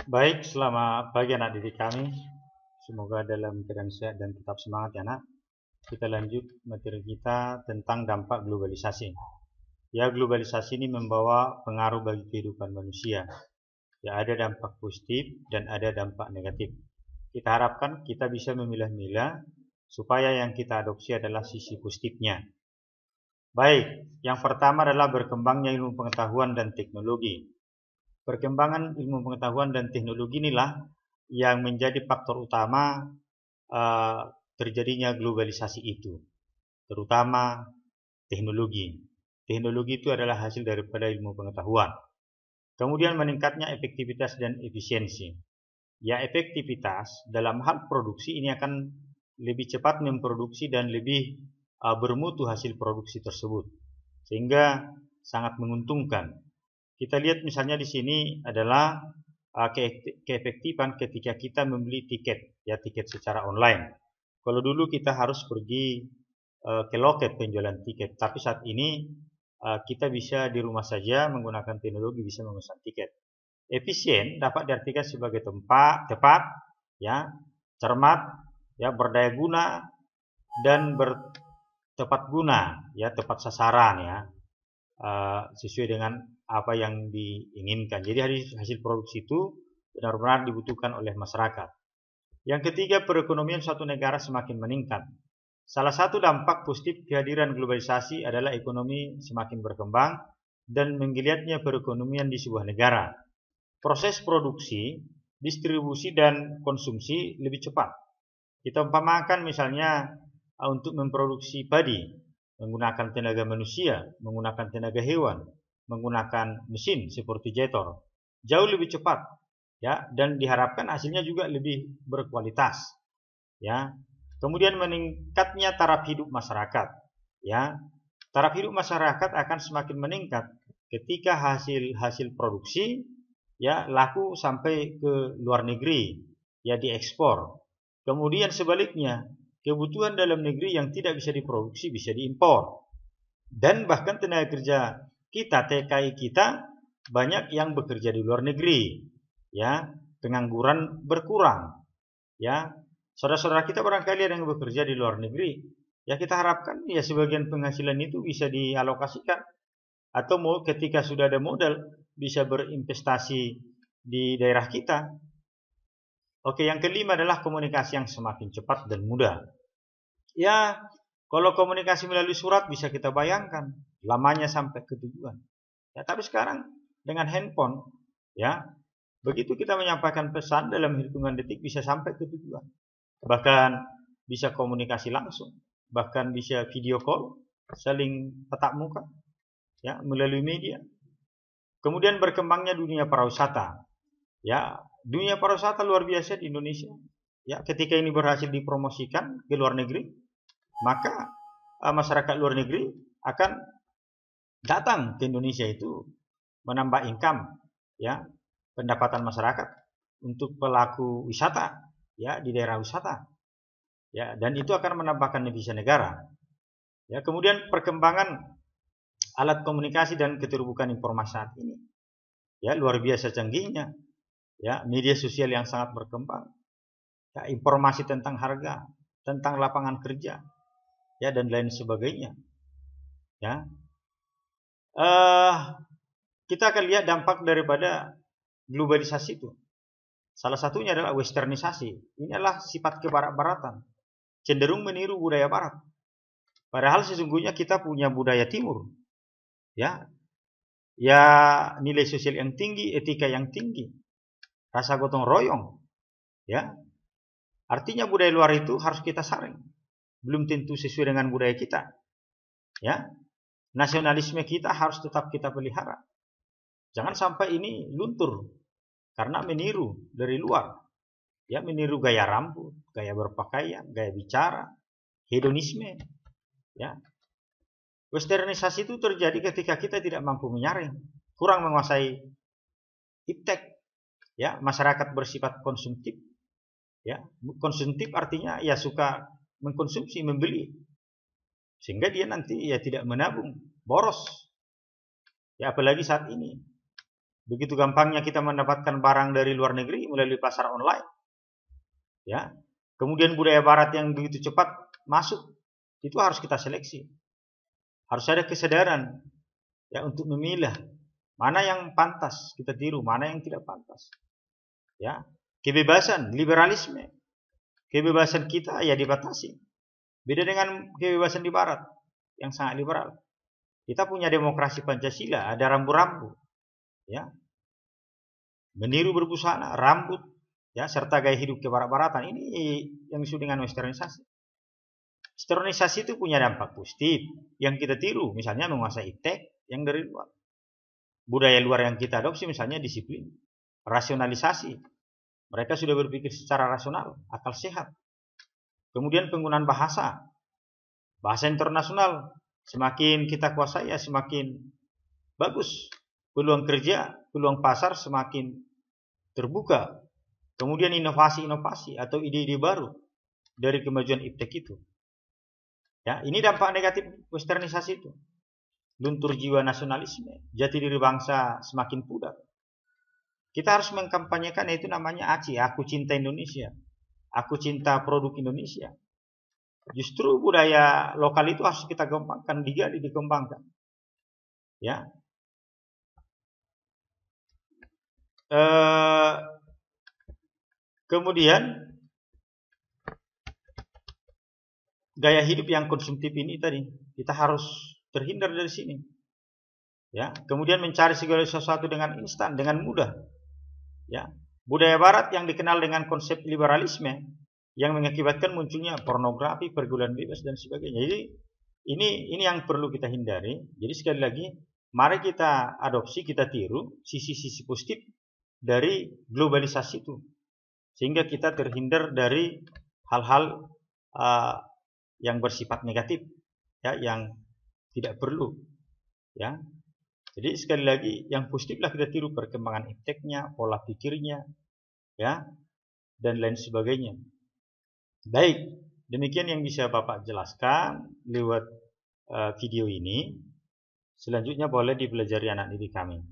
Baik, selamat pagi anak didik kami. Semoga dalam keadaan sehat dan tetap semangat ya nak. Kita lanjut materi kita tentang dampak globalisasi. Ya, globalisasi ini membawa pengaruh bagi kehidupan manusia. Ya, ada dampak positif dan ada dampak negatif. Kita harapkan kita bisa memilah-milah supaya yang kita adopsi adalah sisi positifnya. Baik, yang pertama adalah berkembangnya ilmu pengetahuan dan teknologi. Perkembangan ilmu pengetahuan dan teknologi inilah yang menjadi faktor utama uh, terjadinya globalisasi itu, terutama teknologi. Teknologi itu adalah hasil daripada ilmu pengetahuan. Kemudian meningkatnya efektivitas dan efisiensi. Ya, efektivitas dalam hal produksi ini akan lebih cepat memproduksi dan lebih bermutu hasil produksi tersebut, sehingga sangat menguntungkan. Kita lihat misalnya di sini adalah keefektifan ketika kita membeli tiket, ya tiket secara online. Kalau dulu kita harus pergi ke loket penjualan tiket, tapi saat ini kita bisa di rumah saja menggunakan teknologi bisa memesan tiket. Efisien dapat diartikan sebagai tepat, ya, cermat, ya, berdaya guna dan bertepat guna, ya, tepat sasaran, ya, sesuai dengan apa yang diinginkan. Jadi hasil produksi itu benar-benar dibutuhkan oleh masyarakat. Yang ketiga, perekonomian suatu negara semakin meningkat. Salah satu dampak positif kehadiran globalisasi adalah ekonomi semakin berkembang dan menggeliatnya perekonomian di sebuah negara. Proses produksi, distribusi, dan konsumsi lebih cepat. Kita umpamakan misalnya untuk memproduksi padi, menggunakan tenaga manusia, menggunakan tenaga hewan, menggunakan mesin seperti jetor, jauh lebih cepat, ya, dan diharapkan hasilnya juga lebih berkualitas, ya. Kemudian meningkatnya taraf hidup masyarakat, ya. Taraf hidup masyarakat akan semakin meningkat ketika hasil produksi, ya, laku sampai ke luar negeri, ya, diekspor. Kemudian sebaliknya, kebutuhan dalam negeri yang tidak bisa diproduksi bisa diimpor. Dan bahkan tenaga kerja kita, TKI kita, banyak yang bekerja di luar negeri, ya, pengangguran berkurang, ya. Saudara-saudara kita barangkali ada yang bekerja di luar negeri, ya kita harapkan ya sebagian penghasilan itu bisa dialokasikan atau ketika sudah ada modal bisa berinvestasi di daerah kita. Oke, yang kelima adalah komunikasi yang semakin cepat dan mudah. Ya, kalau komunikasi melalui surat bisa kita bayangkan lamanya sampai ke tujuan. Ya, tapi sekarang dengan handphone, ya, begitu kita menyampaikan pesan dalam hitungan detik bisa sampai ke tujuan. Bahkan bisa komunikasi langsung, bahkan bisa video call, saling tatap muka, ya, melalui media. Kemudian berkembangnya dunia pariwisata. Ya, dunia pariwisata luar biasa di Indonesia. Ya, ketika ini berhasil dipromosikan ke luar negeri, maka masyarakat luar negeri akan datang ke Indonesia itu menambah income, ya, pendapatan masyarakat untuk pelaku wisata, ya, di daerah wisata, ya, dan itu akan menambahkan devisa negara. Ya, kemudian perkembangan alat komunikasi dan keterbukaan informasi saat ini, ya, luar biasa canggihnya, ya, media sosial yang sangat berkembang, ya, informasi tentang harga, tentang lapangan kerja, ya, dan lain sebagainya, ya. Kita akan lihat dampak daripada globalisasi itu. Salah satunya adalah westernisasi. Ini adalah sifat kebarat-baratan, cenderung meniru budaya barat. Padahal sesungguhnya kita punya budaya timur, ya, ya, nilai sosial yang tinggi, etika yang tinggi, rasa gotong royong, ya. Artinya budaya luar itu harus kita saring. Belum tentu sesuai dengan budaya kita, ya. Nasionalisme kita harus tetap kita pelihara. Jangan sampai ini luntur karena meniru dari luar, ya, meniru gaya rambut, gaya berpakaian, gaya bicara, hedonisme, ya. Westernisasi itu terjadi ketika kita tidak mampu menyaring, kurang menguasai iptek, ya, masyarakat bersifat konsumtif, ya. Konsumtif artinya ya suka mengkonsumsi, membeli, sehingga dia nanti ya tidak menabung, boros, ya, apalagi saat ini Begitu gampangnya kita mendapatkan barang dari luar negeri melalui pasar online. Ya. Kemudian budaya barat yang begitu cepat masuk, itu harus kita seleksi. Harus ada kesadaran ya untuk memilah mana yang pantas kita tiru, mana yang tidak pantas. Ya. Kebebasan, liberalisme. Kebebasan kita ya dibatasi. Beda dengan kebebasan di barat yang sangat liberal. Kita punya demokrasi Pancasila, ada rambu-rambu. Ya. Meniru berbusana, rambut, ya, serta gaya hidup kebarat-baratan. Ini yang disebut dengan westernisasi. Westernisasi itu punya dampak positif yang kita tiru, misalnya menguasai iptek yang dari luar. Budaya luar yang kita adopsi misalnya disiplin, rasionalisasi. Mereka sudah berpikir secara rasional, akal sehat. Kemudian penggunaan bahasa. Bahasa internasional semakin kita kuasai ya semakin bagus. Peluang kerja, peluang pasar semakin terbuka. Kemudian inovasi-inovasi atau ide-ide baru dari kemajuan iptek itu. Ya, ini dampak negatif westernisasi itu. Luntur jiwa nasionalisme, jati diri bangsa semakin pudar. Kita harus mengkampanyekan yaitu namanya ACI, aku cinta Indonesia. Aku cinta produk Indonesia. Justru budaya lokal itu harus kita kembangkan, digali, dikembangkan. Ya. Kemudian gaya hidup yang konsumtif ini tadi kita harus terhindar dari sini. Ya, kemudian mencari segala sesuatu dengan instan, dengan mudah. Ya, budaya barat yang dikenal dengan konsep liberalisme yang mengakibatkan munculnya pornografi, pergaulan bebas dan sebagainya. Jadi ini yang perlu kita hindari. Jadi sekali lagi, mari kita adopsi, kita tiru sisi-sisi positif dari globalisasi itu, sehingga kita terhindar dari hal-hal yang bersifat negatif, ya, yang tidak perlu, ya. Jadi sekali lagi yang positiflah kita tiru perkembangan ipteknya, pola pikirnya, ya, dan lain sebagainya. Baik, demikian yang bisa Bapak jelaskan lewat video ini. Selanjutnya boleh dipelajari anak didik kami.